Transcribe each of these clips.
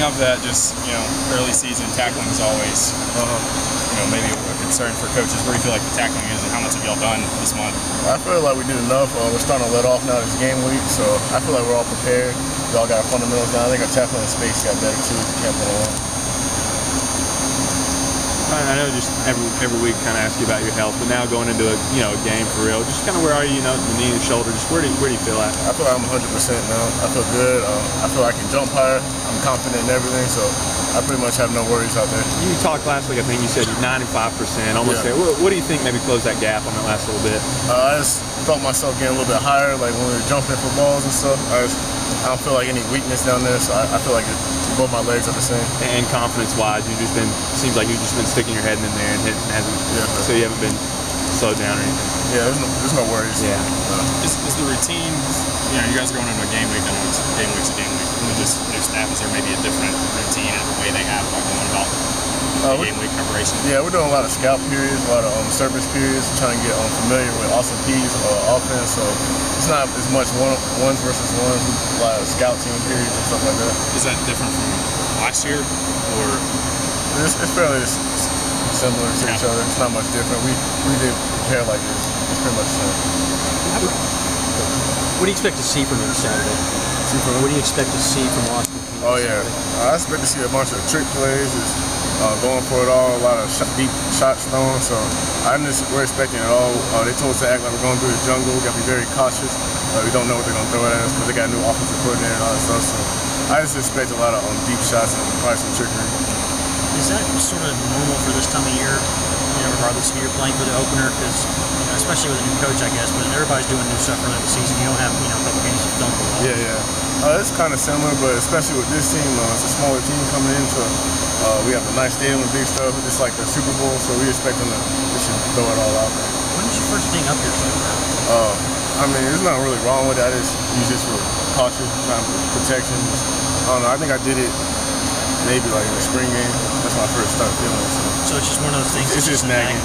of that, just early season tackling is always maybe a concern for coaches. Where do you feel like the tackling is, and how much have y'all done this month? I feel like we did enough. We're starting to let off now this game week, so I feel like we're all prepared. We all got our fundamentals down. I think our tackling in space got better too. Can't put it on. I know just every week kind of ask you about your health, but now going into a game for real, just kind of where are you? The knee and shoulder, just where do you feel at? I feel like I'm 100% now. I feel good. I feel like I can jump higher. I'm confident in everything, so I pretty much have no worries out there. You talked last week. I think you said 95%, almost there. What do you think maybe closed that gap on that last little bit? I just felt myself getting a little bit higher, like when we were jumping for balls and stuff. I don't feel like any weakness down there, so I feel like both my legs are the same. And confidence-wise, seems like you've just been sticking your head in there and hitting, so you haven't been slowed down or anything. Yeah, there's no worries. Yeah. Is the routine, you guys are going into a game week, I know it's game week's a game week, with this new staff, is there maybe a different routine and the way they have about going about the game week preparation? Yeah, we're doing a lot of scout periods, a lot of service periods, trying to get familiar with Austin Peay's offense, so it's not as much ones versus ones, a lot of scout team periods and stuff like that. Is that different from last year, or? It's fairly similar to each other. It's not much different. We did prepare like this. It's pretty much the same. What do you expect to see from him Saturday? What do you expect to see from Austin? Oh yeah, I expect to see a bunch of trick plays, just going for it all, a lot of deep shots thrown. So we're expecting it all. They told us to act like we're going through the jungle. We got to be very cautious. We don't know what they're going to throw at us because they got a new offensive coordinator and all that stuff. So I just expect a lot of deep shots and probably some trickery. Is that sort of normal for this time of year, regardless if you're playing for the opener? Because, especially with a new coach, I guess, but everybody's doing new stuff early in the season. You don't have, a couple games to film for a while. Yeah. It's kind of similar, but especially with this team, it's a smaller team coming in, so we have a nice stadium with big stuff. It's like the Super Bowl, so we expect them to throw it all out there. When was your first thing up here so far? There's nothing really wrong with it. I just use this for caution, trying for protection. I don't know. I think I did it maybe like in the spring game. That's when I first started feeling it. So it's just one of those things. It's just nagging.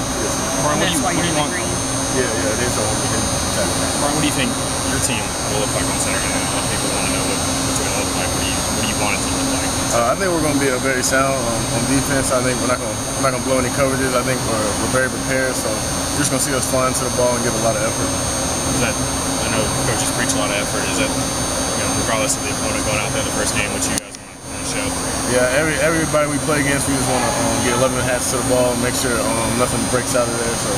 Brian, That's why you're in the green. Yeah, it is the only thing. Brian, what do you think your team will look like on Saturday? A lot of people want to know what it's going to look like. What do you want it to look like? I think we're going to be very sound on defense. I think we're not going to blow any coverages. I think we're very prepared. So you're just going to see us flying to the ball and give a lot of effort. I know coaches preach a lot of effort. Is that regardless of the opponent going out there the first game, which you guys want to show? Yeah, everybody we play against, we just want to get 11 hats to the ball and make sure nothing breaks out of there. So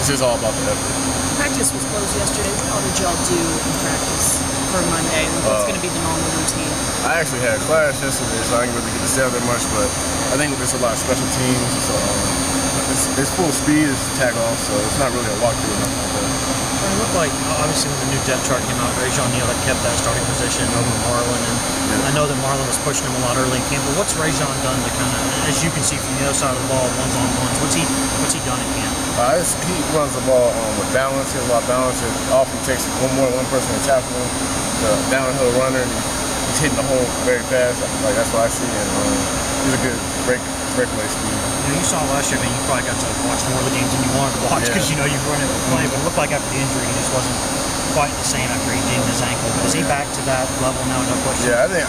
it's just all about the effort. Practice was closed yesterday. What all did y'all do in practice for Monday? What's going to be the normal routine? I actually had class yesterday, so I didn't really get to stay out there much, but I think there's a lot of special teams. So it's full speed, it's tag off, so it's not really a walkthrough or nothing like that. It looked like, obviously, when the new depth chart came out, Rajon Neal had kept that starting position over Marlon, and I know that Marlon was pushing him a lot early in camp, but what's Rajon done to kind of, as you can see from the other side of the ball, ones-on-ones, what's he done in camp? He runs the ball with balance. He has a lot of balance. It often takes one person to tackle him, the downhill runner, and he's hitting the hole very fast. That's what I see, and he's a good breakaway speed. You saw last year, you probably got to watch more of the games than you wanted to watch because you run it playing, but it looked like after the injury, he just wasn't quite the same after he dinged his ankle. Is he back to that level now? No question. Yeah, I think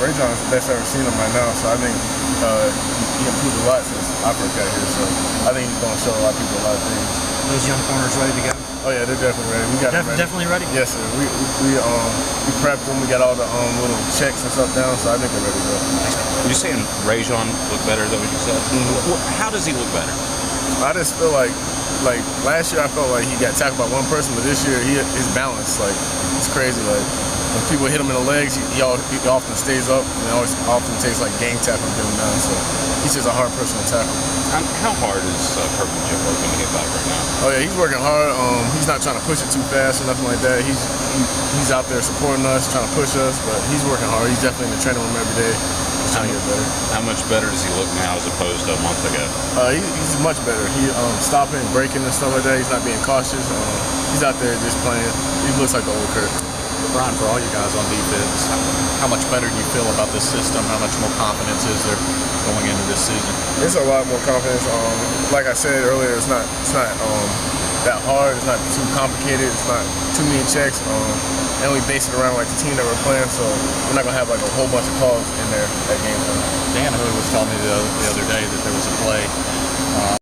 Rajon is the best I've ever seen him right now. So I think he improved a lot since I first got here. So I think he's going to show a lot of people a lot of things. Those young corners ready to go? Oh yeah, they're definitely ready. We got them ready. Definitely ready. Yes, sir. We prepped them. We got all the little checks and stuff down. So I think they're ready to go. You're saying Rajon look better than what you said? Mm-hmm. How does he look better? I just feel like last year I felt like he got tackled by one person, but this year his balance, it's crazy. Like when people hit him in the legs, he often stays up, and it often takes gang tackle to get him down. So he's just a hard person to tackle. How hard is Purple Jim working to get back right now? Oh yeah, he's working hard. He's not trying to push it too fast or nothing like that. He's out there supporting us, trying to push us, but he's working hard. He's definitely in the training room every day. He's trying to get better. How much better does he look now as opposed to a month ago? He's much better. He stopping, breaking, and stuff like that. He's not being cautious. He's out there just playing. He looks like the old Kurt. Brian, for all you guys on defense, how much better do you feel about this system? How much more confidence is there going into this season? It's a lot more confidence. Like I said earlier, it's not that hard. It's not too complicated. It's not too many checks. And we base it around like the team that we're playing. So we're not gonna have like a whole bunch of calls in there at game time. Dan Hood was telling me the other day that there was a play